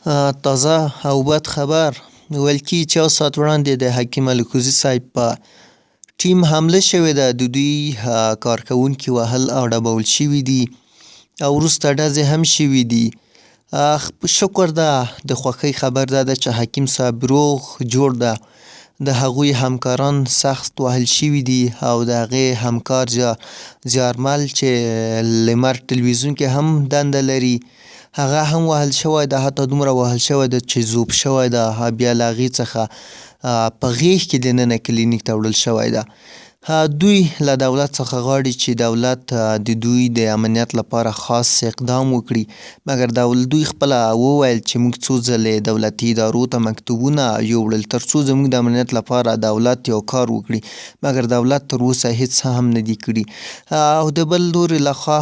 تازه او بد خبر ویل کیږي چې یو ساعت وړاندې د حکیم الکوزي صاحب په ټیم حمله شوې ده. د دوی کارکوونکي وهل او ډبول شوي دي او وروسته ډزې هم شوي دي. شکر ده، د خوښۍ خبر دا ده چې حکیم صاحب روغ جوړ ده. د هغوی همکاران سخت وهل شوي دي او د هغې همکار زیارمل چې لمر ټلویزیون کې هم دنده لري هغه هم وهل شوی ده، حتی دومره وهل شوی ده چې ذوب شوی ده، بیا له هغې څخه په غېږ کې دننه کلینیک ته وړل شوی ده. دوی له دولت څخه غواړي چې دولت د دوی د امنیت لپاره خاص اقدام وکړي، مګر دوی خپله وویل چې موږ څو ځلې دولتي ادارو ته مکتوبونه یوړل تر څو زموږ د امنیت لپاره دولت یو کار وکړي، مګر دولت تر اوسه هیڅ هم نه دي کړي. او د بل لوري لخوا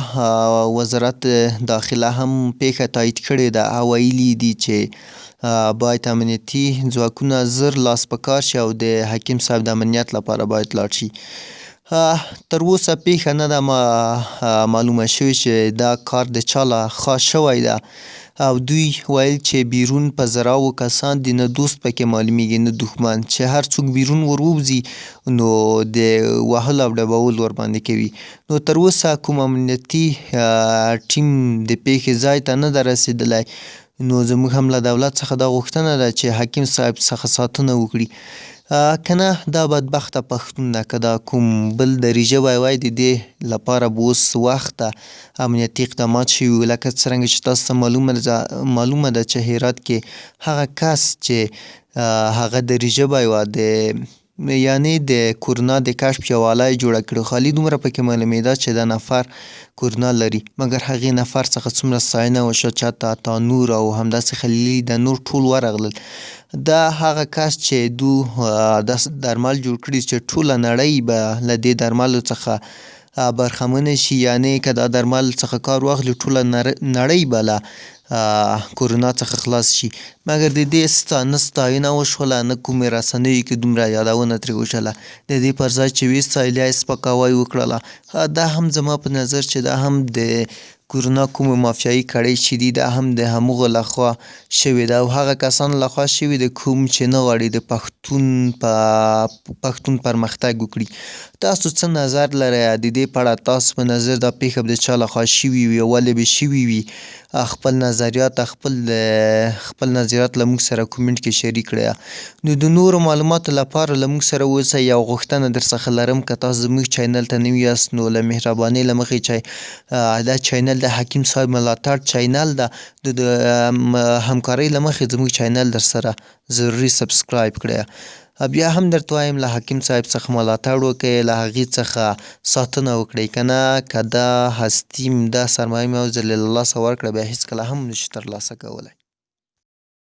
وزارت داخله هم پیښه تایید کړې ده او ویلي دي چې باید امنیتي ځواکونه زر لاس په کار شي او د حکیم صاحب د امنیت لپاره باید لاړ شي. تر اوسه پیښه نه ده معلومه شوې چې دا کار د چا له خوا شوی ده او دوی ویل چې بیرون په زراو کسان دي، نه دوست پکې معلومیږي نه دښمن، چې هر څوک بیرون ورووځي نو د وهلو او ډبولو ورباندې کوي. نو تر اوسه کوم امنیتي ټیم د پیښې ځای ته نه ده رسېدلی، نو زموږ هم له دولت څخه دا غوښتنه ده چې حکیم صاحب څخه ساتنه وکړي. که نه دا بدبخته پښتون ده، که دا کوم بل دري ژبی وای د دې لپاره به اوس وخته امنیتي اقدامات شوي وو. لکه څرنګه چې تاسو ته معلومه ده چې هرات کې هغه کس چې هغه دري ژبی وه یعنې د کورونا د کشف یوه آله یې جوړه کړې، خالي دومره پکې معلومېده چې دا نفر کورونا لري، مګر هغې نفر څخه څومره ستاینه وشوه چې حتی تانور او همداسې خلیلي د نور ټول ورغلل. دا هغه کس چې داسې درمل جوړ کړي چې ټوله نړۍ به له دې درملو څخه برخمنه شي، یعنې که دا درمل څخه کار واخلي ټوله نړۍ به له کورونا څخه خلاص شي، مګر د دې نه ستاینه وشوله نه کومې رسنیو کې دومره یادونه ترې وشوله. د دې پر ځای چې ویې ستایلې یا یې سپکاوی وکړله، دا هم زما په نظر چې دا هم د کورونا کومې مافیایي کړۍ چې دي دا هم د همغو لخوا شوې ده او هغه کسانو لخوا شوې ده کوم چې نه غواړي د پښتون پرمختګ وکړي. تاسو څه نظر لرئ د دې په اړه؟ تاسو په نظر دا پیښه به د چا لخوا شوې وي او ولې به شوې وي؟ خپل نظریات له موږ سره کومنټ کې شریک کړئ. نو د نورو معلوماتو لپاره له موږ سره اوسئ. یو غوښتنه در څخه لرم که تاسو زموږ چینل ته نوي یاست نو له مهربانۍ له مخې چې دا چینل د حکیم صاحب ملاتړ چینل ده، د همکارۍ له مخې زموږ چینل در سره ضروري سبسکرایب کړئ. بیا هم درته وایم له حکیم صاحب څخه ملاتړ وکړئ، له هغې څخه ساتنه وکړئ، که نه که دا هستي دا سرمایه مې یو ځل له لاسه ورکړه بیا هېڅکله هم نشي ترلاسه کولی.